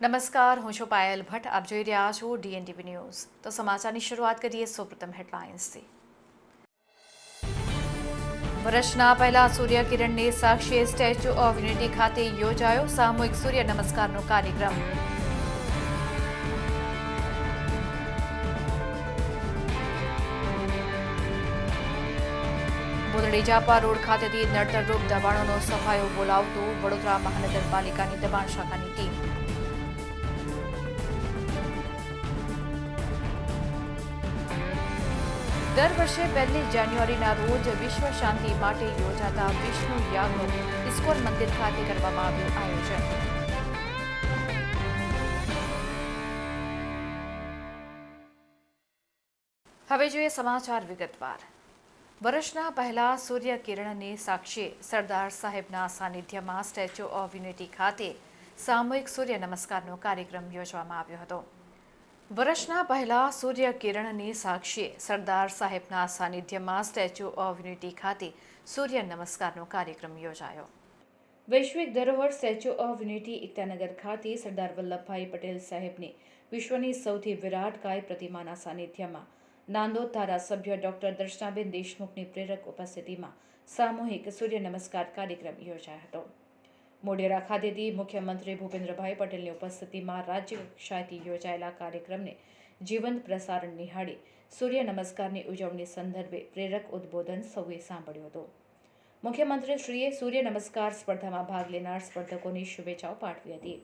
નમસ્કાર, હું છું પાયલ ભટ્ટ. આપ જોઈ રહ્યા છો DNTV ન્યૂઝ. તો સમાચારની શરૂઆત કરીએ સૌપ્રથમ હેડલાઇન્સથી. વર્ષના પહેલા સૂર્યકિરણની સાક્ષીએ સ્ટેચ્યુ ઓફ યુનિટી ખાતે યોજાયો સામૂહિક સૂર્ય નમસ્કારનો કાર્યક્રમ. બોરડી જાપા રોડ ખાતેથી નડતરરૂપ દબાણોનો સફાયો બોલાવતું વડોદરા મહાનગરપાલિકાની દબાણ શાખાની ટીમ. દર વર્ષે 1 જાન્યુઆરીના રોજ વિશ્વ શાંતિ માટે યોજાતા વિષ્ણુ યાગનું ઇસ્કોન મંદિર ખાતે કરવામાં આવ્યું આયોજન. હવે જોઈએ સમાચાર વિગતવાર. વર્ષના પહેલા સૂર્યકિરણની સાક્ષીએ સરદાર સાહેબના સાનિધ્યમાં સ્ટેચ્યુ ઓફ યુનિટી ખાતે સામૂહિક સૂર્ય નમસ્કારનો કાર્યક્રમ યોજવામાં આવ્યો હતો. વર્ષના પહેલા સૂર્યકિરણની સાક્ષીએ સરદાર સાહેબના સાનિધ્યમાં સ્ટેચ્યુ ઓફ યુનિટી ખાતે સૂર્ય નમસ્કારનો કાર્યક્રમ યોજાયો. વૈશ્વિક ધરોહર સ્ટેચ્યુ ઓફ યુનિટી એકતાનગર ખાતે સરદાર વલ્લભભાઈ પટેલ સાહેબની વિશ્વની સૌથી વિરાટકાય પ્રતિમાના સાનિધ્યમાં નાંદોદ ધારાસભ્ય ડોક્ટર દર્શનાબેન દેશમુખની પ્રેરક ઉપસ્થિતિમાં સામૂહિક સૂર્ય નમસ્કાર કાર્યક્રમ યોજાયો હતો. મોઢેરા ખાતેથી મુખ્યમંત્રી ભૂપેન્દ્રભાઈ પટેલની ઉપસ્થિતિમાં રાજ્ય કક્ષાએથી યોજાયેલા કાર્યક્રમને જીવંત પ્રસારણ નિહાળી સૂર્ય નમસ્કારની ઉજવણી સંદર્ભે પ્રેરક ઉદ્બોધન સૌએ સાંભળ્યું હતું. મુખ્યમંત્રીશ્રીએ સૂર્ય નમસ્કાર સ્પર્ધામાં ભાગ લેનાર સ્પર્ધકોની શુભેચ્છાઓ પાઠવી હતી.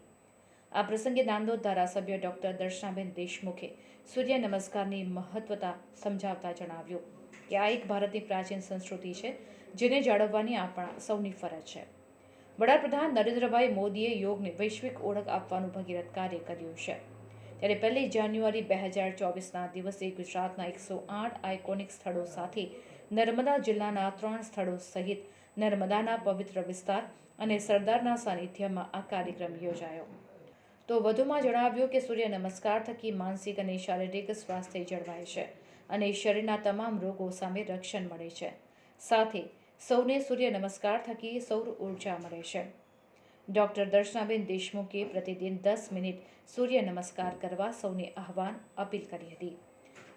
આ પ્રસંગે નાંદોદ ધારાસભ્ય ડોક્ટર દર્શનાબેન દેશમુખે સૂર્ય નમસ્કારની મહત્વતા સમજાવતા જણાવ્યું કે આ એક ભારતની પ્રાચીન સંસ્કૃતિ છે, જેને જાળવવાની આપણા સૌની ફરજ છે. વડાપ્રધાન નરેન્દ્રભાઈ મોદીએ યોગને વૈશ્વિક ઓળખ આપવાનું ભગીરથ કાર્ય કર્યું છે. ત્યારે 1 જાન્યુઆરી 2024ના દિવસે ગુજરાતના 108 આઇકોનિક સ્થળો સાથે નર્મદા જિલ્લાના 3 સ્થળો સહિત નર્મદાના પવિત્ર વિસ્તાર અને સરદારના સાનિધ્યમાં આ કાર્યક્રમ યોજાયો. તો વધુમાં જણાવ્યું કે સૂર્ય નમસ્કાર થકી માનસિક અને શારીરિક સ્વાસ્થ્ય જળવાય છે અને શરીરના તમામ રોગો સામે રક્ષણ મળે છે. સાથે સૌને સૂર્ય નમસ્કાર થકી સૌર ઉર્જા મળે છે. ડોક્ટર દર્શનાબેન દેશમુખે પ્રતિદિન 10 મિનિટ સૂર્ય નમસ્કાર કરવા સૌને આહવાન અપીલ કરી હતી.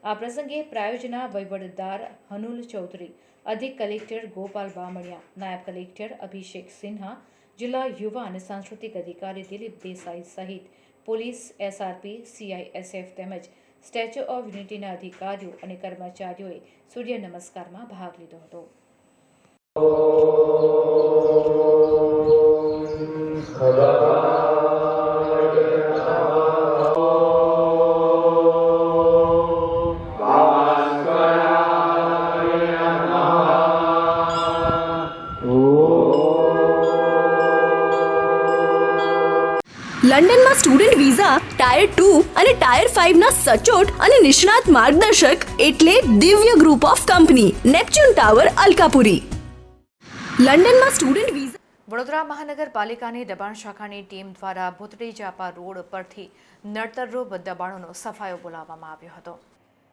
આ પ્રસંગે પ્રાયોજના વહીવટદાર હનુલ ચૌધરી, અધિક કલેક્ટર ગોપાલ બામણિયા, નાયબ કલેક્ટર અભિષેક સિન્હા, જિલ્લા યુવા અને સાંસ્કૃતિક અધિકારી દિલીપ દેસાઈ સહિત પોલીસ, SRP, CISF તેમજ સ્ટેચ્યુ ઓફ યુનિટીના અધિકારીઓ અને કર્મચારીઓએ સૂર્ય નમસ્કારમાં ભાગ લીધો હતો. લંડનમાં સ્ટુડન્ટ વિઝા ટાયર 2 અને ટાયર 5 ના સચોટ અને નિષ્ણાત માર્ગદર્શક એટલે Divya group of company, Neptune tower, Alkapuri. લંડનમાં સ્ટુડન્ટ વિઝા. વડોદરા મહાનગરપાલિકાની દબાણ શાખાની ટીમ દ્વારા બોરડી જાપા રોડ પરથી નડતરરૂપ દબાણોનો સફાયો બોલાવવામાં આવ્યો હતો.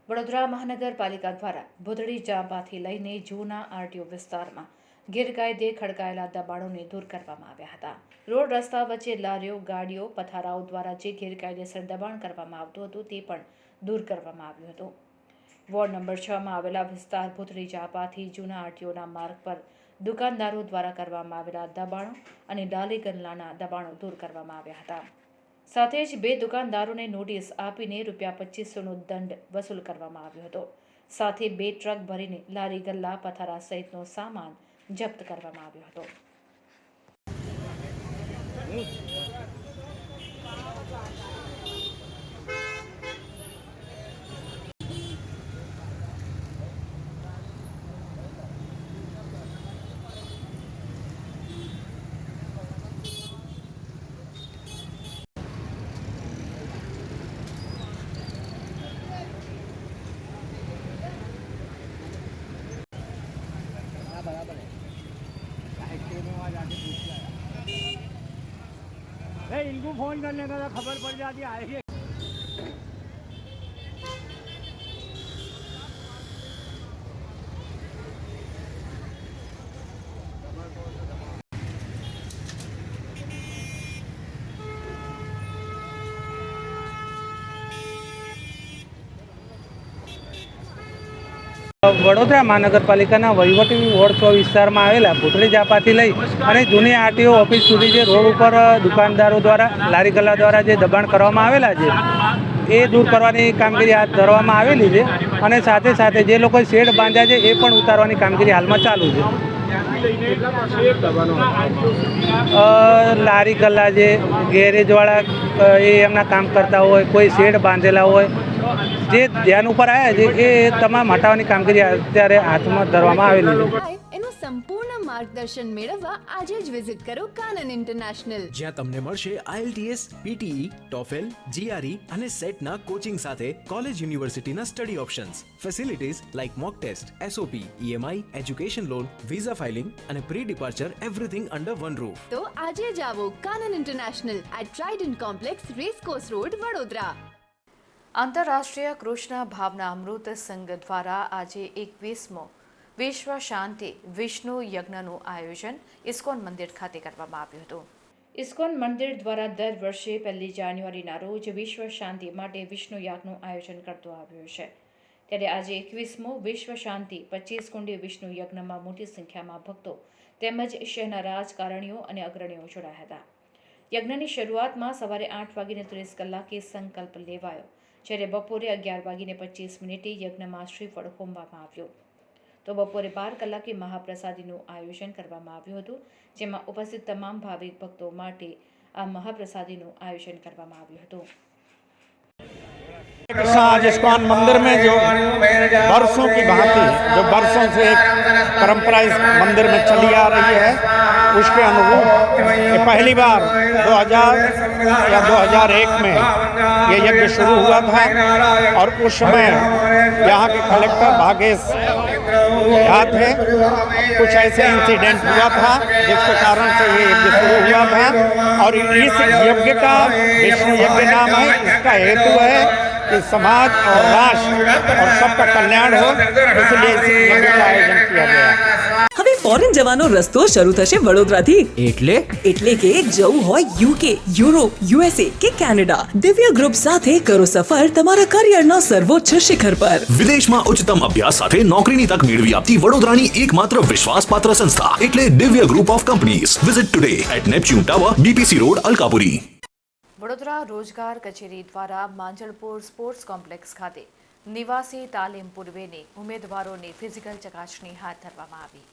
વડોદરા મહાનગરપાલિકા દ્વારા બોરડી જાપાથી લઈને જૂના RTO વિસ્તારમાં ગેરકાયદે ખડકાયેલા દબાણોને દૂર કરવામાં આવ્યા હતા. રોડ રસ્તા વચ્ચે લારીઓ, ગાડીઓ, પથારાઓ દ્વારા જે ગેરકાયદેસર દબાણ કરવામાં આવતું હતું તે પણ દૂર કરવામાં આવ્યું હતું. વોર્ડ નંબર 6માં આવેલા વિસ્તાર બોરડી જાપાથી જૂના RTOના માર્ગ પર દુકાનદારો દ્વારા કરવામાં આવેલા દબાણો અને ડાલી ગલ્લાના દબાણો દૂર કરવામાં આવ્યા હતા. સાથે જ 2 દુકાનદારોને નોટિસ આપીને ₹2500નો દંડ વસૂલ કરવામાં આવ્યો હતો. સાથે 2 ટ્રક ભરીને લારી ગલ્લા, પથારા સહિતનો સામાન જપ્ત કરવામાં આવ્યો હતો. इनको फोन करने का तो खबर पड़ जाती आएगी. વડોદરા મહાનગરપાલિકાના વહીવટી વોર્ડ 6 વિસ્તારમાં આવેલા ભૂતળી ઝાપાથી લઈ અને જૂની આરટીઓ ઓફિસ સુધી જે રોડ ઉપર દુકાનદારો દ્વારા લારી ગલ્લા દ્વારા જે દબાણ કરવામાં આવેલા છે એ દૂર કરવાની કામગીરી હાથ ધરવામાં આવેલી છે અને સાથે સાથે જે લોકો શેડ બાંધ્યા છે એ પણ ઉતારવાની કામગીરી હાલમાં ચાલુ છે. લારી ગલ્લા જે ગેરેજવાળા એ એમના કામ કરતા હોય, કોઈ શેડ બાંધેલા હોય, જે ધ્યાન ઉપર આવ્યા છે એ તમામ હટાવવાની કામગીરી અત્યારે હાથમાં ધરવામાં આવેલી છે. એનું સંપૂર્ણ માર્ગદર્શન મેળવવા આજે જ વિઝિટ કરો કાનન ઇન્ટરનેશનલ, જ્યાં તમને મળશે IELTS, PTE, TOEFL, GRE અને સેટના કોચિંગ સાથે કોલેજ યુનિવર્સિટીના study options, facilities like mock test, SOP, EMI, education loan, visa filing અને pre departure everything under one roof. તો આજે જ આવો Kanan international at Trident complex, racecourse road, Vadodara. આંતરરાષ્ટ્રીય કૃષ્ણ ભાવના અમૃત સંઘ દ્વારા આજે 21મો વિશ્વ શાંતિ વિષ્ણુ યજ્ઞનું આયોજન ઇસ્કોન મંદિર ખાતે કરવામાં આવ્યું હતું. ઇસ્કોન મંદિર દ્વારા દર વર્ષે 1 જાન્યુઆરીના રોજ વિશ્વ શાંતિ માટે વિષ્ણુ યાગનું આયોજન કરતું આવ્યું છે. ત્યારે આજે 21મો વિશ્વ શાંતિ 25 કુંડી વિષ્ણુ યજ્ઞમાં મોટી સંખ્યામાં ભક્તો તેમજ શહેરના રાજકારણીઓ અને અગ્રણીઓ જોડાયા હતા. યજ્ઞની શરૂઆતમાં સવારે 8:30 સંકલ્પ લેવાયો, જ્યારે બપોરે 11:25 યજ્ઞમાં શ્રીફળ હોમવામાં આવ્યું. તો બપોરે 12 મહાપ્રસાદીનું આયોજન કરવામાં આવ્યું હતું, જેમાં ઉપસ્થિત તમામ ભાવિક ભક્તો માટે આ મહાપ્રસાદીનું આયોજન કરવામાં આવ્યું હતું. आज इस्कॉन मंदिर में जो बरसों की भांति जो बरसों से एक परंपरा इस मंदिर में चली आ रही है, उसके अनुरूप ये पहली बार 2000 या 2001 में ये यज्ञ शुरू हुआ था और उस समय यहाँ के कलेक्टर भागेश याद है कुछ ऐसे इंसिडेंट हुआ था जिसके कारण से ये यज्ञ शुरू हुआ था और इस यज्ञ का विष्णु यज्ञ नाम है. इसका हेतु है कि समाज और राष्ट्र और सबका कल्याण हो, इसलिए इस यज्ञ का आयोजन किया गया. હવે ફોરેન જવાનો રસ્તો શરૂ થશે વડોદરાથી. એટલે કે જવું હોય UK, યુરોપ, USA કે કેનેડા, દિવ્ય ગ્રુપ સાથે કરો સફર તમારા કરિયરના સર્વોચ્ચ શિખર પર. વિદેશમાં ઉચ્ચતમ અભ્યાસ સાથે નોકરીની તક મેળવી આપતી વડોદરાની એકમાત્ર વિશ્વાસપાત્ર સંસ્થા એટલે Divya group of companies. Visit today at Neptune tower, BPC road, Alkapuri. Vadodara રોજગાર કચેરી દ્વારા માંજલપુર સ્પોર્ટ્સ કોમ્પ્લેક્સ ખાતે નિવાસી તાલીમ પૂર્વેની ઉમેદવારોની ફિઝિકલ ચકાસણી હાથ ધરવામાં આવી.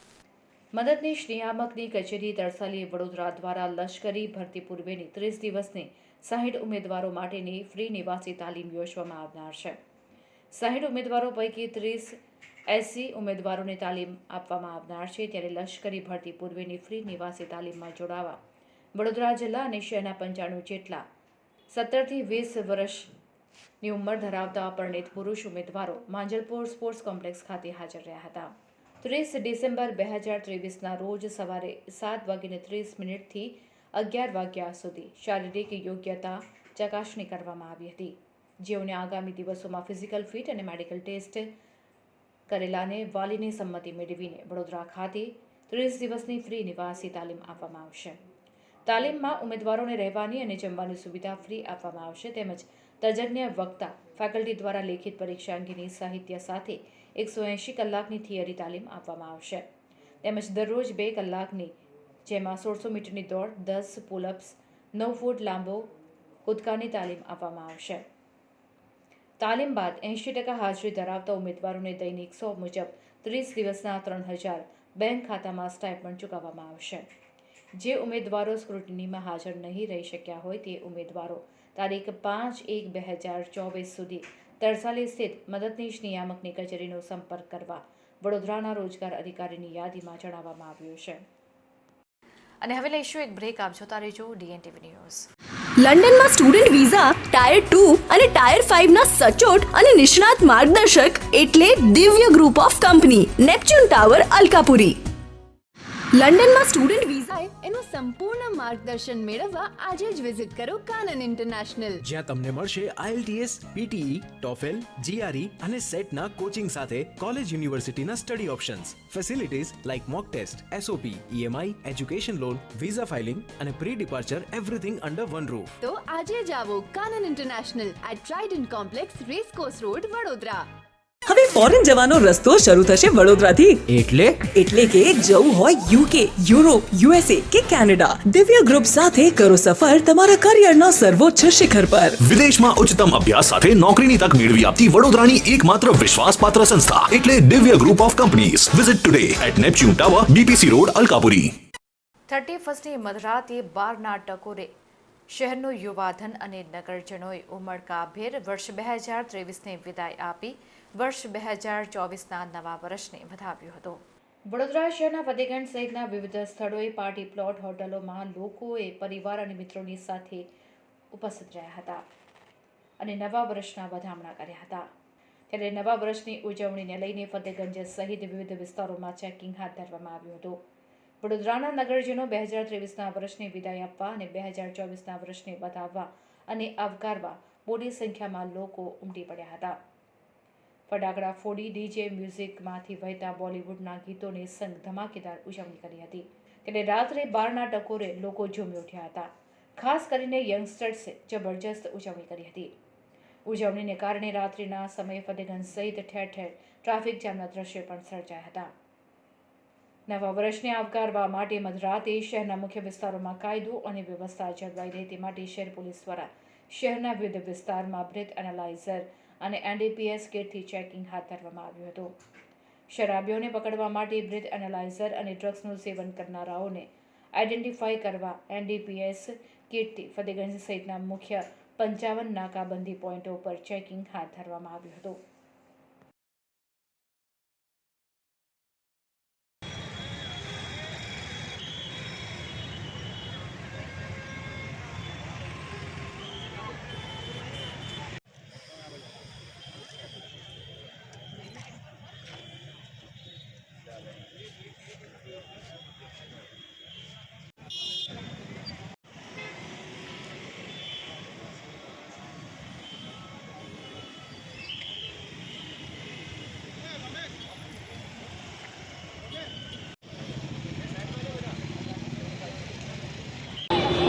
મદદનીશ નિયામકની કચેરી તરસાલી વડોદરા દ્વારા લશ્કરી ભરતી પૂર્વેની 30 દિવસની 60 ઉમેદવારો માટેની ફ્રી નિવાસી તાલીમ યોજવામાં આવનાર છે. 60 ઉમેદવારો પૈકી 30 SC ઉમેદવારોને તાલીમ આપવામાં આવનાર છે. ત્યારે લશ્કરી ભરતી પૂર્વેની ફ્રી નિવાસી તાલીમમાં જોડાવા વડોદરા જિલ્લા અને શહેરના 95 જેટલા 17 થી 20 વર્ષની ઉંમર ધરાવતા પરિણીત પુરુષ ઉમેદવારો માંજલપુર સ્પોર્ટ્સ કોમ્પ્લેક્સ ખાતે હાજર રહ્યા હતા. 30 ડિસેમ્બર 2023ના રોજ સવારે 7:30 થી 11 વાગ્યા સુધી શારીરિક યોગ્યતા ચકાસણી કરવામાં આવી હતી. જેઓને આગામી દિવસોમાં ફિઝિકલ ફિટ અને મેડિકલ ટેસ્ટ કરેલાને વાલીની સંમતિ મેળવીને વડોદરા ખાતે 30 દિવસની ફ્રી નિવાસી તાલીમ આપવામાં આવશે. તાલીમમાં ઉમેદવારોને રહેવાની અને જમવાની સુવિધા ફ્રી આપવામાં આવશે. તેમજ તજજ્ઞ વક્તા ફેકલ્ટી દ્વારા લેખિત પરીક્ષા અંગેની સાહિત્ય સાથે 180 કલાકની થિયરી તાલીમ આપવામાં આવશે. તેમજ દરરોજ 2 કલાકની, જેમાં 1600 મીટરની દોડ, 10 પુલઅપ્સ, 9 ફૂટ લાંબો કૂદકાની તાલીમ આપવામાં આવશે. તાલીમ બાદ 80% હાજરી ધરાવતા ઉમેદવારોને દૈનિક 100 મુજબ 30 દિવસના 3000 બેંક ખાતામાં સ્ટાઇપન્ડ ચૂકવવામાં આવશે. જે ઉમેદવારો સ્ક્રુટિનીમાં હાજર નહીં રહી શક્યા હોય તે ઉમેદવારો તારીખ 5/1/2024 સુધી તરસાલી સ્થિત મદદનીશ નિયામકની કચેરીનો સંપર્ક કરવા વડોદરાના રોજગાર અધિકારીની યાદીમાં જણાવવામાં આવ્યું છે. અને હવે લઈશું એક બ્રેક. આપ જોતા રહેજો DNTV ન્યૂઝ. લંડનમાં સ્ટુડન્ટ વિઝા ટાયર 2 અને ટાયર 5 ના સચોટ અને નિષ્ણાત માર્ગદર્શક એટલે Divya group of company, Neptune tower, Alkapuri. લંડનમાં સ્ટુડન્ટ વિઝા એનું સંપૂર્ણ માર્ગદર્શન મેળવવા આજે જ વિઝિટ કરો કાનન ઇન્ટરનેશનલ, જ્યાં તમને મળશે IELTS, PTE, TOEFL, GRE અને સેટના કોચિંગ સાથે કોલેજ યુનિવર્સિટીના study options, facilities like mock test, SOP, EMI, education loan, visa filing અને pre departure everything under one roof. તો આજે જ આવો Kanan international at Trident complex, racecourse road, Vadodara. હવે ફોરેન જવાનો રસ્તો શરૂ થશે વડોદરાથી. એટલે કે જવું હોય યુકે, યુરોપ, યુએસએ કે કેનેડા, દિવ્ય ગ્રુપ સાથે કરો સફર તમારા કરિયરના સર્વોચ્ચ શિખર પર. વિદેશમાં ઉચ્ચતમ અભ્યાસ સાથે નોકરીની તક મેળવી આપતી વડોદરાની એકમાત્ર વિશ્વાસપાત્ર સંસ્થા એટલે Divya group of companies. Visit today at Neptune tower, BPC road, Alkapuri. 31મી મધરાતે બારના ટકોરે શહેરનું યુવાધન અને નગરજનોએ ઉમળકાભેર વર્ષ 2023ને વિદાય આપી વર્ષ 2024ના નવા વર્ષને વધાવ્યો હતો. વડોદરા શહેરના ફતેગંજ સહિતના વિવિધ સ્થળોએ પાર્ટી પ્લોટ, હોટલોમાં લોકોએ પરિવાર અને મિત્રોની સાથે ઉપસ્થિત રહ્યા હતા અને નવા વર્ષના વધામણા કર્યા હતા. ત્યારે નવા વર્ષની ઉજવણીને લઈને ફતેગંજ સહિત વિવિધ વિસ્તારોમાં ચેકિંગ હાથ ધરવામાં આવ્યું હતું. વડોદરાના નગરજનો 2023ના વર્ષની વિદાય આપવા અને 2024ના વર્ષને વધાવવા અને આવકારવા મોટી સંખ્યામાં લોકો ઉમટી પડ્યા હતા. ફટાકડા ફોડી ડીજે મ્યુઝિકમાંથી વહેતા બોલિવૂડના ગીતોની સંગ ધમાકેદાર ઉજવણી કરી હતી. ત્યારે રાત્રે બારના ટકોરે લોકો ઝૂમી ઉઠ્યા હતા. ખાસ કરીને યંગસ્ટર્સે જબરજસ્ત ઉજવણી કરી હતી. ઉજવણીને કારણે રાત્રિના સમયે ફતેગંજ સહિત ઠેર ઠેર ટ્રાફિક જામના દ્રશ્યો પણ સર્જાયા હતા. નવા વર્ષને આવકારવા માટે મધરાતે શહેરના મુખ્ય વિસ્તારોમાં કાયદો અને વ્યવસ્થા જળવાઈ રહે તે માટે શહેર પોલીસ દ્વારા શહેરના વિવિધ વિસ્તારમાં બ્રેથ એનાલાઇઝર અને NDPS કિટથી ચેકિંગ હાથ ધરવામાં આવ્યું હતું. શરાબીઓને પકડવા માટે બ્રેથ એનાલાઇઝર અને ડ્રગ્સનું સેવન કરનારાઓને આઈડેન્ટિફાઈ કરવા NDPS કિટથી ફતેગંજ સહિતના મુખ્ય 55 નાકાબંધી પોઈન્ટો પર ચેકિંગ હાથ ધરવામાં આવ્યું હતું.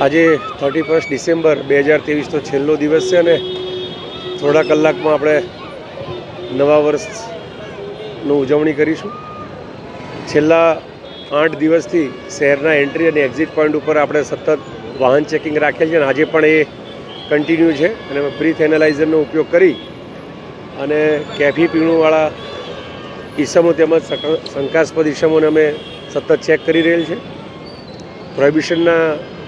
આજે 31 ડિસેમ્બર 2023 તો છેલ્લો દિવસ છે અને થોડા કલાકમાં આપણે નવા વર્ષનું ઉજવણી કરીશું. છેલ્લા 8 દિવસથી શહેરના એન્ટ્રી અને એક્ઝિટ પોઈન્ટ ઉપર આપણે સતત વાહન ચેકિંગ રાખેલ છે અને આજે પણ એ કન્ટિન્યુ છે અને બ્રીથ એનાલાઇઝરનો ઉપયોગ કરી અને કેફી પીણુંવાળા ઈસમો તેમજ શંકાસ્પદ ઈસમોને અમે સતત ચેક કરી રહેલ છે. પ્રોહિબિશનના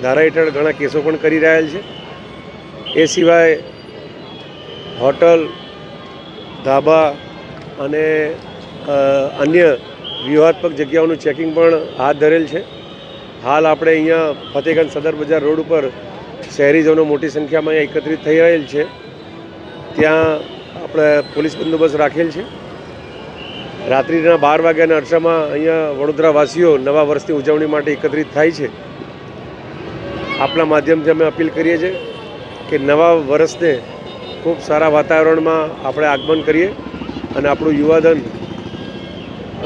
ધારા હેઠળ ઘણા કેસો પણ કરી રહ્યા છે. એ સિવાય હોટલ, ધાબા અને અન્ય વ્યૂહાત્મક જગ્યાઓનું ચેકિંગ પણ હાથ ધરેલ છે. હાલ આપણે અહીંયા ફતેગંજ સદર બજાર રોડ ઉપર શહેરીજનો મોટી સંખ્યામાં અહીંયા એકત્રિત થઈ રહેલ છે. ત્યાં આપણે પોલીસ બંદોબસ્ત રાખેલ છે. રાત્રિના 12 વાગ્યાના અરસામાં અહીંયા વડોદરાવાસીઓ નવા વર્ષની ઉજવણી માટે એકત્રિત થાય છે. આપણા માધ્યમથી અમે અપીલ કરીએ છીએ કે નવા વર્ષને ખૂબ સારા વાતાવરણમાં આપણે આગમન કરીએ અને આપણું યુવાધન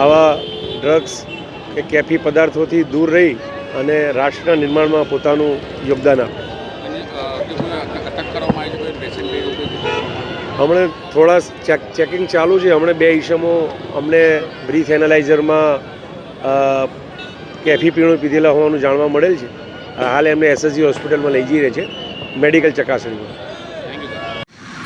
આવા ડ્રગ્સ કે કેફી પદાર્થોથી દૂર રહી અને રાષ્ટ્રના નિર્માણમાં પોતાનું યોગદાન આપે. હમણાં થોડા ચેકિંગ ચાલુ છે. હમણાં 2 ઈસમો અમને બ્રીથ એનાલાઇઝરમાં કેફી પીણું પીધેલા હોવાનું જાણવા મળેલ છે. હાલ એમને SSG હોસ્પિટલમાં લઈ જઈ રહ્યા છે મેડિકલ ચકાસણીમાં.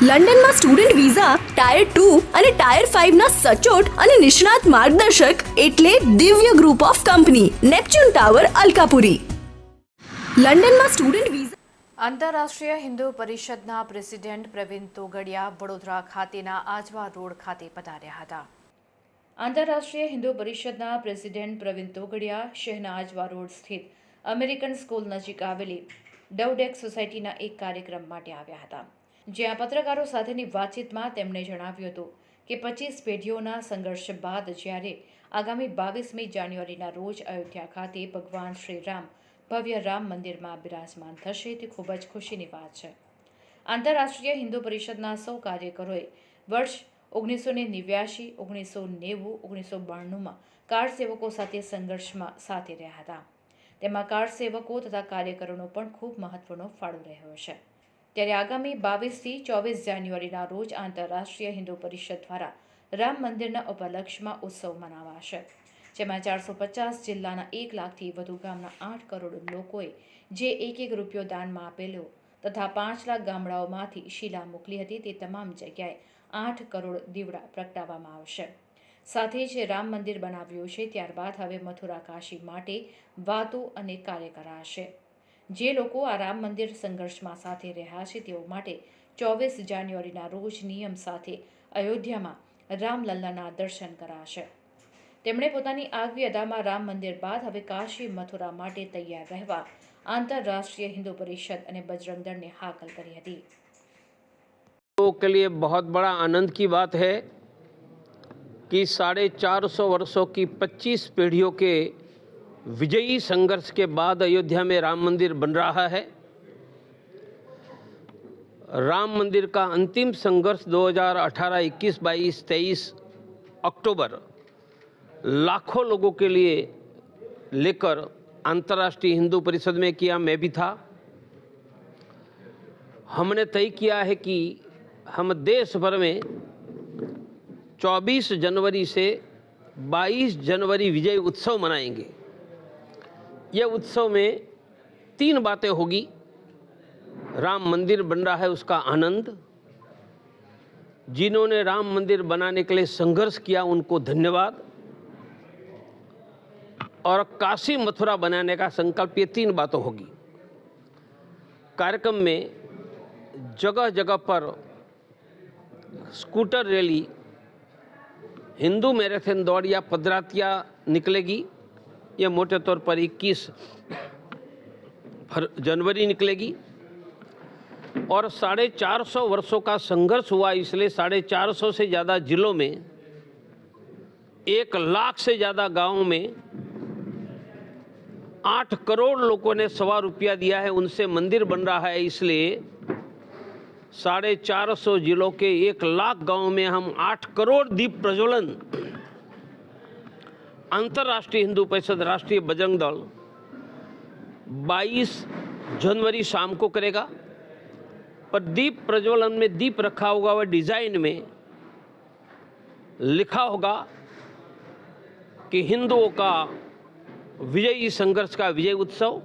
લંડનમાં સ્ટુડન્ટ વિઝા ટાયર 2 અને ટાયર 5ના સચોટ અને નિષ્ણાત માર્ગદર્શક એટલે Divya group of company, Neptune tower, Alkapuri. લંડનમાં સ્ટુડન્ટ વિઝા. આંતરરાષ્ટ્રીય હિન્દુ પરિષદના પ્રેસિડેન્ટ પ્રવીણ તોગડિયા વડોદરા ખાતેના આજવા રોડ ખાતે પધાર્યા હતા. આંતરરાષ્ટ્રીય હિન્દુ પરિષદના પ્રેસિડેન્ટ પ્રવીણ તોગડિયા શહેરના આજવા રોડ સ્થિત અમેરિકન સ્કૂલ નજીક આવેલી ડવડેક સોસાયટીના એક કાર્યક્રમ માટે આવ્યા હતા. જ્યાં પત્રકારો સાથેની વાતચીતમાં તેમણે જણાવ્યું હતું કે 25 પેઢીઓના સંઘર્ષ બાદ જ્યારે આગામી 22મી જાન્યુઆરીના રોજ અયોધ્યા ખાતે ભગવાન શ્રી રામ ભવ્ય રામ મંદિરમાં બિરાજમાન થશે તે ખૂબ જ ખુશીની વાત છે. આંતરરાષ્ટ્રીય હિન્દુ પરિષદના સૌ કાર્યકરોએ વર્ષ 1989, 1990, 1992માં કાર સેવકો સાથે સંઘર્ષમાં સાથે રહ્યા હતા. તેમાં કાર સેવકો તથા કાર્યકરોનો પણ ખૂબ મહત્વનો ફાળો રહ્યો છે. ત્યારે આગામી 22 થી 24 જાન્યુઆરીના રોજ આંતરરાષ્ટ્રીય હિન્દુ પરિષદ દ્વારા રામ મંદિરના ઉપલક્ષ્યમાં ઉત્સવ મનાવાશે, જેમાં 450 જિલ્લાના 1 લાખથી વધુ ગામના 8 કરોડ લોકોએ જે એક રૂપિયો દાનમાં આપેલો તથા 5 લાખ ગામડાઓમાંથી શિલા મોકલી હતી તે તમામ જગ્યાએ 8 કરોડ દીવડા પ્રગટાવવામાં આવશે. સાથે જ રામ મંદિર બનાવ્યું છે, ત્યારબાદ હવે મથુરા કાશી માટે વાતો અને કાર્ય કરાશે. જે લોકો આ રામ મંદિર સંઘર્ષમાં સાથે રહ્યા છે તેઓ માટે 24 જાન્યુઆરીના રોજ નિયમ સાથે અયોધ્યામાં રામલલ્લાના દર્શન કરાશે. તેમણે પોતાની આગવી અદામાં રામ મંદિર બાદ હવે કાશી મથુરા માટે તૈયાર રહેવા આંતરરાષ્ટ્રીય હિન્દુ પરિષદ અને બજરંગ દળને હાકલ કરી હતી. के लिए बहुत बड़ा आनंद की बात है कि 450 वर्षों की 25 पीढ़ियों के विजयी संघर्ष के बाद अयोध्या में राम मंदिर बन रहा है. राम मंदिर का अंतिम संघर्ष 2018, 21, 22, 23 अक्टूबर लाखों लोगों के लिए लेकर अंतर्राष्ट्रीय हिंदू परिषद में किया. मैं भी था. हमने तय किया है कि हम देश भर में 24 जनवरी से 22 जनवरी विजय उत्सव मनाएंगे. यह उत्सव में 3 बातें होगी. राम मंदिर बन रहा है उसका आनंद, जिन्होंने राम मंदिर बनाने के लिए संघर्ष किया उनको धन्यवाद, और काशी मथुरा बनाने का संकल्प. ये 3 बातें होगी. कार्यक्रम में जगह जगह पर स्कूटर रैली, हिंदू मैराथन दौड़ या पदयात्रा निकलेगी. यह मोटे तौर पर 21 जनवरी निकलेगी. और 450 वर्षों का संघर्ष हुआ, इसलिए 450 से ज़्यादा जिलों में 1 लाख से ज़्यादा गांवों में 8 करोड़ लोगों ने ₹1.25 रुपया दिया है. उनसे मंदिर बन रहा है. इसलिए 450 जिलों के 1 लाख गांवों में हम 8 करोड़ दीप प्रज्वलन अंतर्राष्ट्रीय हिंदू परिषद, राष्ट्रीय बजरंग दल 22 जनवरी शाम को करेगा. पर दीप प्रज्वलन में दीप रखा होगा, वह डिजाइन में लिखा होगा कि हिंदुओं का विजयी संघर्ष का विजय उत्सव.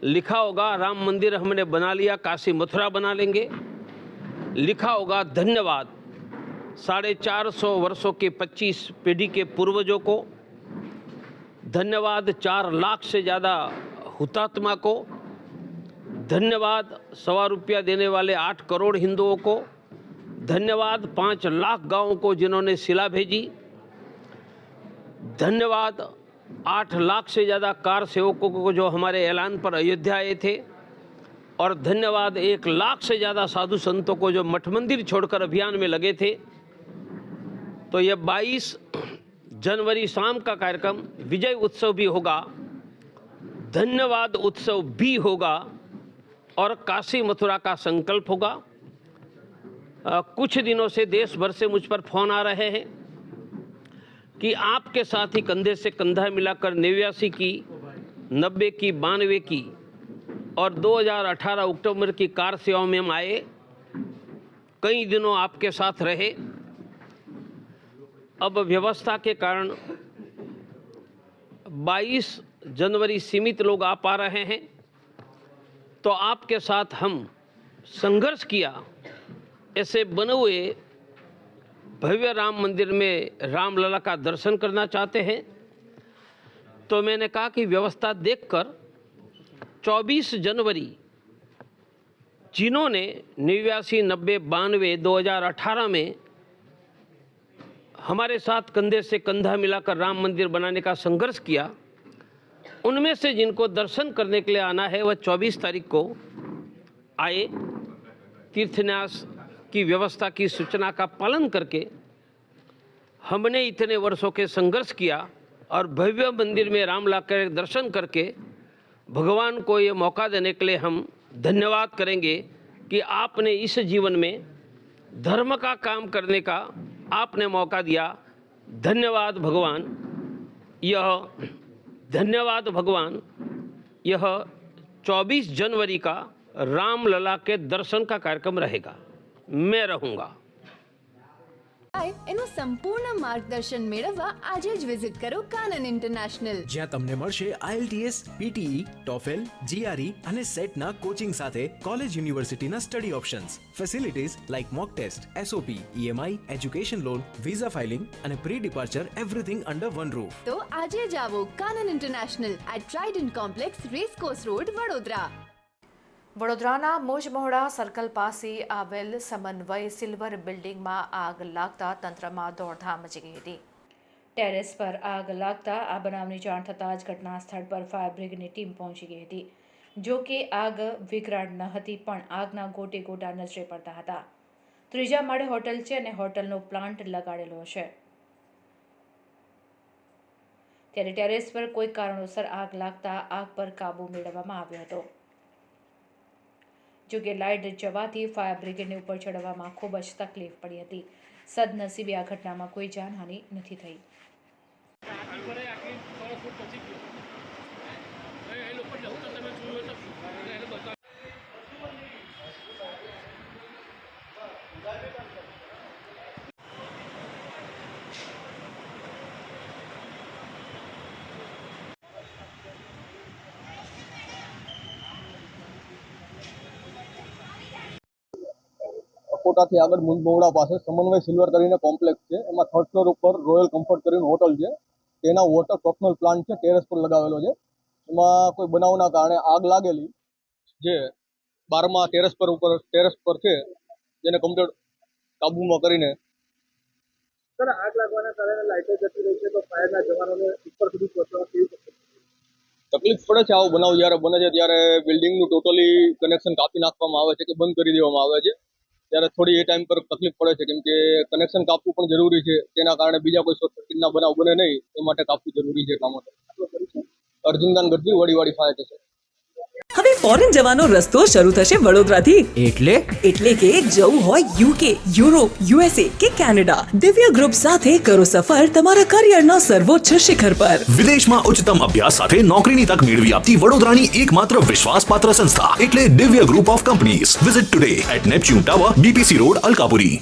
लिखा होगा राम मंदिर हमने बना लिया, काशी मथुरा बना लेंगे. लिखा होगा धन्यवाद 450 वर्षों के 25 पीढ़ी के पूर्वजों को, धन्यवाद 4 लाख से ज़्यादा हुतात्मा को, धन्यवाद ₹1.25 रुपया देने वाले 8 करोड़ हिंदुओं को, धन्यवाद 5 लाख गांवों को जिन्होंने शिला भेजी, धन्यवाद 8 लाख से ज़्यादा कार सेवकों को जो हमारे ऐलान पर अयोध्या आए थे, और धन्यवाद 1 लाख से ज़्यादा साधु संतों को जो मठ मंदिर छोड़कर अभियान में लगे थे. तो यह 22 जनवरी शाम का कार्यक्रम विजय उत्सव भी होगा, धन्यवाद उत्सव भी होगा, और काशी मथुरा का संकल्प होगा. कुछ दिनों से देश भर से मुझ पर फोन आ रहे हैं कि आपके साथ ही कंधे से कंधा मिलाकर 89 की, 90 की, 92 की और 2018 अक्टूबर की कार सेवाओं में हम आए. कई दिनों आपके साथ रहे. अब व्यवस्था के कारण 22 जनवरी सीमित लोग आ पा रहे हैं. तो आपके साथ हम संघर्ष किया. ऐसे बने हुए भव्य राम मंदिर में रामलला का दर्शन करना चाहते हैं. तो मैंने कहा कि व्यवस्था देखकर 24 जनवरी जिन्होंने 89, 90, 92, 2018 में हमारे साथ कंधे से कंधा मिलाकर राम मंदिर बनाने का संघर्ष किया, उनमें से जिनको दर्शन करने के लिए आना है वह 24 तारीख को आए. तीर्थन्यास की व्यवस्था की सूचना का पालन करके हमने इतने वर्षों के संघर्ष किया और भव्य मंदिर में रामलला के दर्शन करके भगवान को ये मौका देने के लिए हम धन्यवाद करेंगे कि आपने इस जीवन में धर्म का काम करने का आपने मौका दिया. धन्यवाद भगवान. धन्यवाद भगवान. यह 24 जनवरी का रामलला के दर्शन का कार्यक्रम रहेगा. मैं रहूँगा. થાય એનું સંપૂર્ણ માર્ગદર્શન મેળવવા આજે જ વિઝિટ કરો કાનન ઇન્ટરનેશનલ, જ્યાં તમને મળશે IELTS, PTE, TOEFL, GRE અને સેટના કોચિંગ સાથે કોલેજ યુનિવર્સિટીના study options, facilities like mock test, SOP, EMI, education loan, visa filing અને pre departure everything under one roof. તો આજે જ આવો Kanan international at Trident complex, racecourse road, Vadodara. વડોદરાના મોજમોહડા સર્કલ પાસે આવેલ સમન્વય સિલ્વર બિલ્ડિંગમાં આગ લાગતા તંત્રમાં દોડધામ મચી ગઈ હતી. ટેરેસ પર આગ લાગતા આ બનાવની જાણ થતાં જ ઘટના સ્થળ પર ફાયર બ્રિગેડની ટીમ પહોંચી ગઈ હતી. જો કે આગ વિકરાળ ન હતી, પણ આગના ગોટે ગોટા નજરે પડતા હતા. ત્રીજા માળે હોટલ છે અને હોટલનો પ્લાન્ટ લગાડેલો છે, ત્યારે ટેરેસ પર કોઈ કારણોસર આગ લાગતા આગ પર કાબૂ મેળવવામાં આવ્યો હતો. જોકે લાઇટ જવાથી ફાયર બ્રિગેડને ઉપર ચડવામાં ખૂબ જ તકલીફ પડી હતી. સદનસીબે આ ઘટનામાં કોઈ જાનહાનિ નથી થઈ. અકોટાથી આગળ મુંજમોહડા પાસે સમન્વય સિલ્વર કરીને કોમ્પ્લેક્સ છે. એમાં થર્ડ ફ્લોર ઉપર રોયલ કમ્ફર્ટ કરીને હોટલ છે. તેના વોટર પ્રોફેશનલ પ્લાન્ટ છે, ટેરેસ પર લગાવેલો છે. એમાં કોઈ બનાવના કારણે આગ લાગેલી જે 12મા ટેરેસ પર છે, જેને કમ્પ્લીટ કાબૂમાં કરીને. સર, આગ લાગવાના કારણે લાઇટો જતી રહી છે, તો ફાયરના જવાનોને ઉપર સુધી પહોંચવા કેવી તકલીફ પડે છે. આવો બનાવ જ્યારે બને છે ત્યારે બિલ્ડિંગનું ટોટલી કનેક્શન કાપી નાખવામાં આવે છે કે બંધ કરી દેવામાં આવે છે. ત્યારે થોડી એ ટાઈમ પર તકલીફ પડે છે, કેમ કે કનેક્શન કાપવું પણ જરૂરી છે. તેના કારણે બીજા કોઈ શોર્ટ સર્કિટના બનાવ બને નહીં, એ માટે કાપવું જરૂરી છે. એટલા માટે અર્જુનદાન ગઢવી, વડીવાડી ફાયર સ્ટેશન. હવે ફોરેન જવાનો રસ્તો શરૂ થશે વડોદરાથી. એટલે કે જવું હોય UK, યુરોપ, USA કે કેનેડા, દિવ્ય ગ્રુપ સાથે કરો સફર તમારા કરિયરના સર્વોચ્ચ શિખર પર. વિદેશમાં ઉચ્ચતમ અભ્યાસ સાથે નોકરીની તક મેળવી આપતી વડોદરાની એકમાત્ર વિશ્વાસપાત્ર સંસ્થા એટલે Divya group of companies. Visit today at Neptune tower, BPC road, Alkapuri.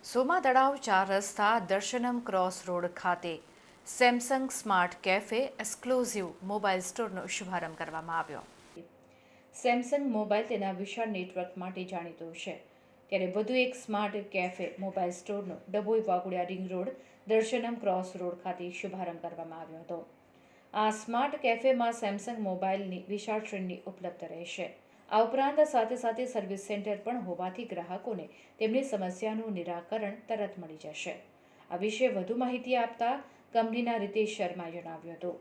Soma Talav 4 રસ્તા દર્શનમ ક્રોસ રોડ ખાતે Samsung smart cafe exclusive mobile સ્ટોરનો શુભારંભ કરવામાં આવ્યો. સેમસંગ મોબાઈલ તેના વિશાળ નેટવર્ક માટે જાણીતો છે, ત્યારે વધુ એક સ્માર્ટ કેફે મોબાઈલ સ્ટોરનો Dabhoi Waghodia ring road Darshanam cross road ખાતે શુભારંભ કરવામાં આવ્યો હતો. આ સ્માર્ટ કેફેમાં સેમસંગ મોબાઈલની વિશાળ શ્રેણી ઉપલબ્ધ રહેશે. આ ઉપરાંત સાથે સર્વિસ સેન્ટર પણ હોવાથી ગ્રાહકોને તેમની સમસ્યાનું નિરાકરણ તરત મળી જશે. આ વિશે વધુ માહિતી આપતા કંપનીના રીતેશ શર્માએ જણાવ્યું હતું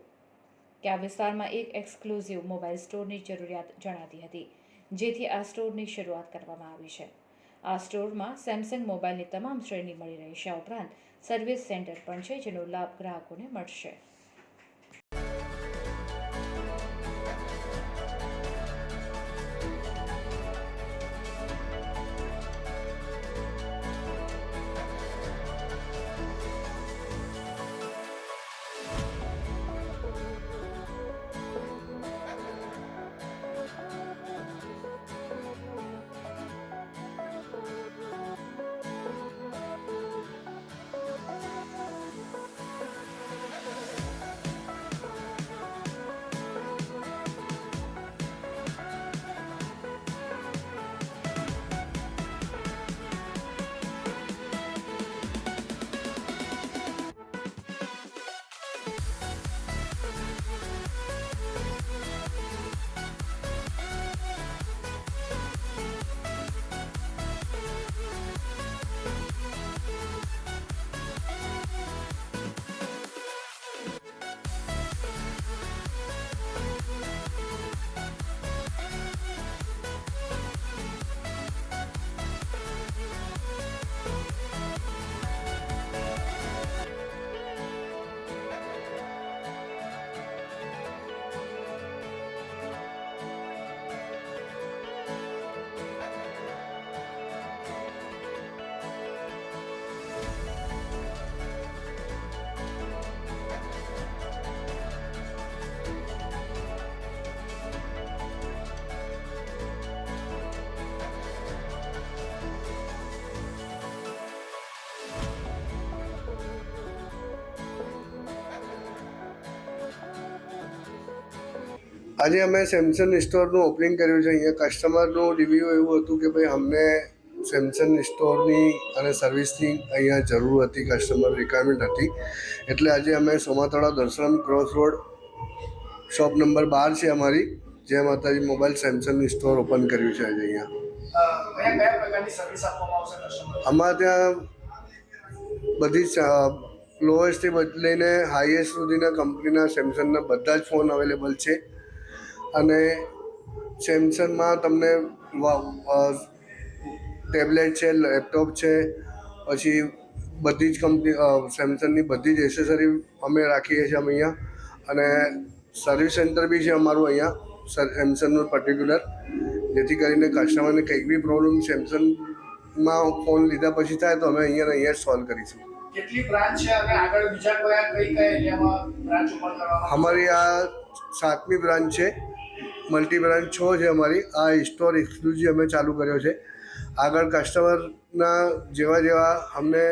કે આ વિસ્તારમાં એક એક્સક્લુઝિવ મોબાઈલ સ્ટોરની જરૂરિયાત જણાતી હતી, જેથી આ સ્ટોરની શરૂઆત કરવામાં આવી છે. આ સ્ટોરમાં સેમસંગ મોબાઈલની તમામ શ્રેણી મળી રહેશે. આ ઉપરાંત સર્વિસ સેન્ટર પણ છે, જેનો લાભ ગ્રાહકોને મળશે. આજે અમે સેમસંગ સ્ટોરનું ઓપનિંગ કર્યું છે. અહીંયા કસ્ટમરનું રિવ્યૂ એવું હતું કે ભાઈ અમને સેમસંગ સ્ટોરની અને સર્વિસની અહીંયા જરૂર હતી, કસ્ટમર રિક્વાયરમેન્ટ હતી. એટલે આજે અમે સોમાતળા દર્શન ક્રોસ રોડ શોપ નંબર 12 છે અમારી, જે માતાજી મોબાઈલ સેમસંગની સ્ટોર ઓપન કર્યું છે આજે અહીંયા. અમારે ત્યાં બધી જ લોએસ્ટથી લઈને હાઈએસ્ટ સુધીના કંપનીના સેમસંગના બધા જ ફોન અવેલેબલ છે. અને સેમસંગમાં તમને ટેબ્લેટ છે, લેપટોપ છે, પછી બધી જ કંપની સેમસંગની બધી જ એસેસરી અમે રાખીએ છીએ અમે અહીંયા. અને સર્વિસ સેન્ટર બી છે અમારું અહીંયા સેમસંગનું પર્ટિક્યુલર, જેથી કરીને કસ્ટમરને કંઈક બી પ્રોબ્લેમ સેમસંગમાં ફોન લીધા પછી થાય તો અમે અહીંયા સોલ્વ કરીશું. કેટલી બ્રાન્ચ છે અને આગળ બીજા કઈ એરિયામાં બ્રાન્ચ ઓપન કરવામાં? અમારી આ 7મી બ્રાન્ચ છે. મલ્ટી બ્રાન્ચ 6 છે અમારી. આ સ્ટોર એક્સક્લુઝિવ અમે ચાલુ કર્યો છે. આગળ કસ્ટમરના જેવા અમને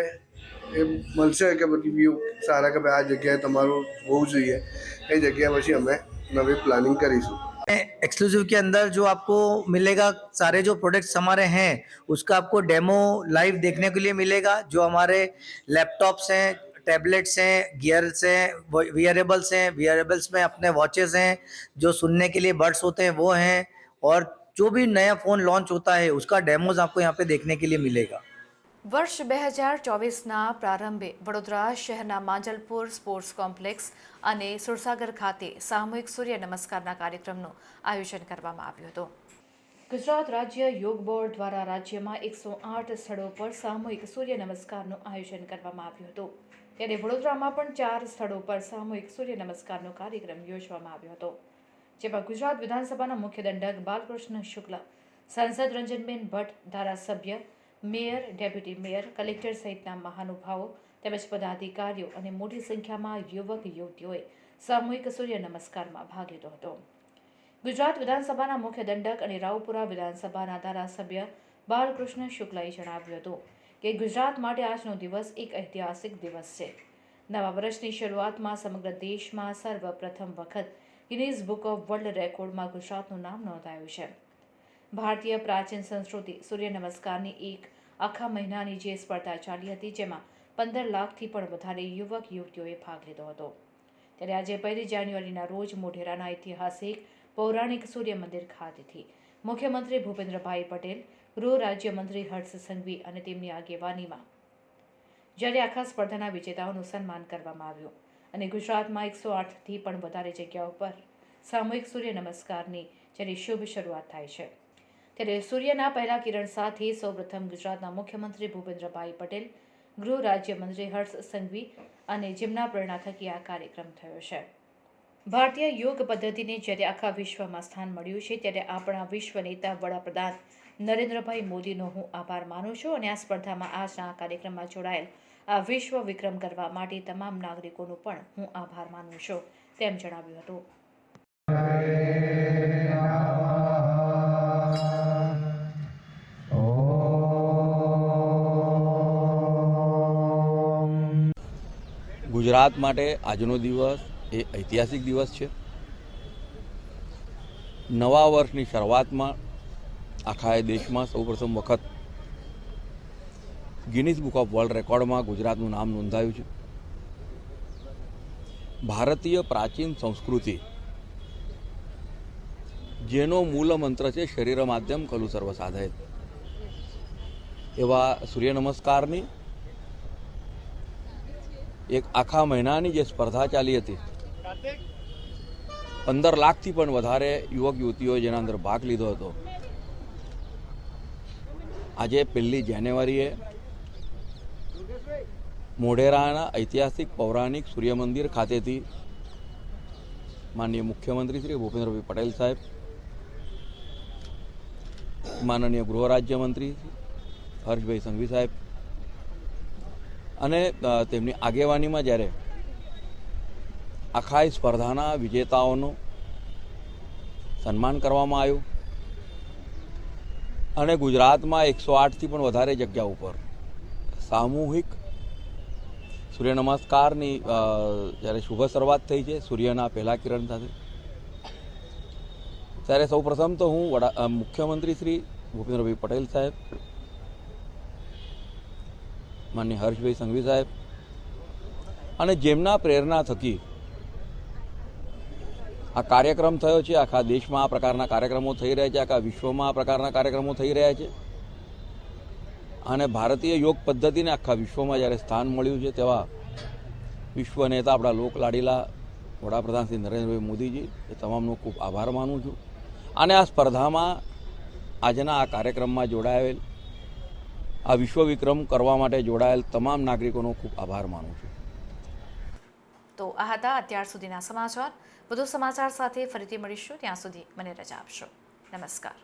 એ મળશે કે બધી વ્યૂ સારા કે ભાઈ આ જગ્યાએ તમારું હોવું જોઈએ, એ જગ્યા પછી અમે નવી प्लानिंग करीશું. एक्सक्लूसिव के अंदर जो आपको मिलेगा, सारे जो प्रोडक्ट्स हमारे हैं उसका आपको डेमो लाइव देखने के लिए मिलेगा. जो हमारे लैपटॉप्स हैं, टैबलेट्स हैं, गियर्स हैं, वियरेबल्स हैं, वियरेबल्स में अपने वॉचेस हैं, जो सुनने के लिए बड्स होते हैं वो हैं, और जो भी नया फ़ोन लॉन्च होता है उसका डेमोज आपको यहाँ पे देखने के लिए मिलेगा. વર્ષ 2024ના પ્રારંભે વડોદરા શહેરના માંજલપુર સ્પોર્ટ્સ કોમ્પ્લેક્સ અને સુરસાગર ખાતે સામૂહિક સૂર્ય નમસ્કારના કાર્યક્રમનું આયોજન કરવામાં આવ્યું હતું. ગુજરાત રાજ્ય યોગ બોર્ડ દ્વારા રાજ્યમાં 108 સ્થળો પર સામૂહિક સૂર્ય નમસ્કારનું આયોજન કરવામાં આવ્યું હતું. ત્યારે વડોદરામાં પણ 4 સ્થળો પર સામૂહિક સૂર્ય નમસ્કારનો કાર્યક્રમ યોજવામાં આવ્યો હતો, જેમાં ગુજરાત વિધાનસભાના મુખ્ય દંડક બાલકૃષ્ણ શુક્લા, સાંસદ રંજનબેન ભટ્ટ, ધારાસભ્ય, મેયર, ડેપ્યુટી મેયર, કલેક્ટર સહિતના મહાનુભાવો તેમજ પદાધિકારીઓ અને મોટી સંખ્યામાં યુવક યુવતીઓએ સામૂહિક સૂર્ય નમસ્કારમાં ભાગ લીધો હતો. ગુજરાત વિધાનસભાના મુખ્ય દંડક અને રાવપુરા વિધાનસભાના ધારાસભ્ય બાલકૃષ્ણ શુક્લાએ જણાવ્યું હતું કે ગુજરાત માટે આજનો દિવસ એક ઐતિહાસિક દિવસ છે. નવા વર્ષની શરૂઆતમાં સમગ્ર દેશમાં સર્વપ્રથમ વખત ગિનીઝ બુક ઓફ વર્લ્ડ રેકોર્ડમાં ગુજરાતનું નામ નોંધાયું છે. ભારતીય પ્રાચીન સંસ્કૃતિ સૂર્ય નમસ્કારની એક આખા મહિનાની જે સ્પર્ધા ચાલી હતી, જેમાં 15 લાખથી પણ વધારે યુવક યુવતીઓએ ભાગ લીધો હતો. ત્યારે આજે 1 જાન્યુઆરીના રોજ મોઢેરાના ઐતિહાસિક પૌરાણિક સૂર્ય મંદિર ખાતેથી મુખ્યમંત્રી ભૂપેન્દ્રભાઈ પટેલ, ગૃહ રાજ્યમંત્રી હર્ષ સંઘવી અને તેમની આગેવાનીમાં જ્યારે આખા સ્પર્ધાના વિજેતાઓનું સન્માન કરવામાં આવ્યું અને ગુજરાતમાં 108થી પણ વધારે જગ્યાઓ પર સામૂહિક સૂર્ય નમસ્કારની જ્યારે શુભ શરૂઆત થાય છે. ત્યારે સૂર્યના પહેલા કિરણ સાથે સૌપ્રથમ ગુજરાતના મુખ્યમંત્રી ભૂપેન્દ્રભાઈ પટેલ, ગૃહ રાજ્યમંત્રી હર્ષ સંઘવી અને જેમના પ્રેરણા થકી આ કાર્યક્રમ થયો છે. ભારતીય યોગ પદ્ધતિને જ્યારે આખા વિશ્વમાં સ્થાન મળ્યું છે, ત્યારે આપણા વિશ્વ નેતા વડાપ્રધાન નરેન્દ્રભાઈ મોદીનો હું આભાર માનું છું અને આ સ્પર્ધામાં આજના આ કાર્યક્રમમાં જોડાયેલ આ વિશ્વ વિક્રમ કરવા માટે તમામ નાગરિકોનો પણ હું આભાર માનું છું, તેમ જણાવ્યું હતું. ગુજરાત માટે આજનો દિવસ એ ઐતિહાસિક દિવસ છે. નવા વર્ષની શરૂઆતમાં આખા દેશમાં સૌપ્રથમ વખત ગિનીઝ બુક ઓફ વર્લ્ડ રેકોર્ડમાં ગુજરાતનું નામ નોંધાયું છે. ભારતીય પ્રાચીન સંસ્કૃતિ જેનો મૂળ મંત્ર છે શરીર માધ્યમ ખલુ સર્વ સાધયત, એવા સૂર્ય નમસ્કારની એક આખા મહિનાની જે સ્પર્ધા ચાલી હતી, 15 લાખથી પણ વધારે યુવક યુવતીઓએ જેના અંદર ભાગ લીધો હતો. આજે 1 જાન્યુઆરીએ મોઢેરાના ઐતિહાસિક પૌરાણિક સૂર્ય મંદિર ખાતેથી માનનીય મુખ્યમંત્રી શ્રી ભૂપેન્દ્રભાઈ પટેલ સાહેબ, માનનીય ગૃહ રાજ્યમંત્રી હર્ષભાઈ સંઘવી સાહેબ અને તેમની આગેવાનીમાં જ્યારે આખા સ્પર્ધાના વિજેતાઓનું સન્માન કરવામાં આવ્યું અને ગુજરાતમાં 108થી પણ વધારે જગ્યા ઉપર સામૂહિક સૂર્ય નમસ્કારની જ્યારે શુભ શરૂઆત થઈ છે સૂર્યના પહેલા કિરણ સાથે, ત્યારે સૌપ્રથમ તો હું મુખ્યમંત્રી શ્રી ભૂપેન્દ્રભાઈ પટેલ સાહેબ, માનનીય હર્ષભાઈ સંઘવી સાહેબ અને જેમના પ્રેરણા થકી આ કાર્યક્રમ થયો છે, આખા દેશમાં આ પ્રકારના કાર્યક્રમો થઈ રહ્યા છે, આખા વિશ્વમાં આ પ્રકારના કાર્યક્રમો થઈ રહ્યા છે અને ભારતીય યોગ પદ્ધતિને આખા વિશ્વમાં જ્યારે સ્થાન મળ્યું છે તેવા વિશ્વ નેતા આપણા લોકલાડીલા વડાપ્રધાન શ્રી નરેન્દ્રભાઈ મોદીજી એ તમામનો ખૂબ આભાર માનું છું અને આ સ્પર્ધામાં આજના આ કાર્યક્રમમાં જોડાયેલ આ વિશ્વ વિક્રમ કરવા માટે જોડાયેલ તમામ નાગરિકોનો ખૂબ આભાર માનું છું. તો આ હતા અત્યાર સુધીના સમાચાર. વધુ સમાચાર સાથે ફરીથી મળીશું. ત્યાં સુધી મને રજા આપશો. નમસ્કાર.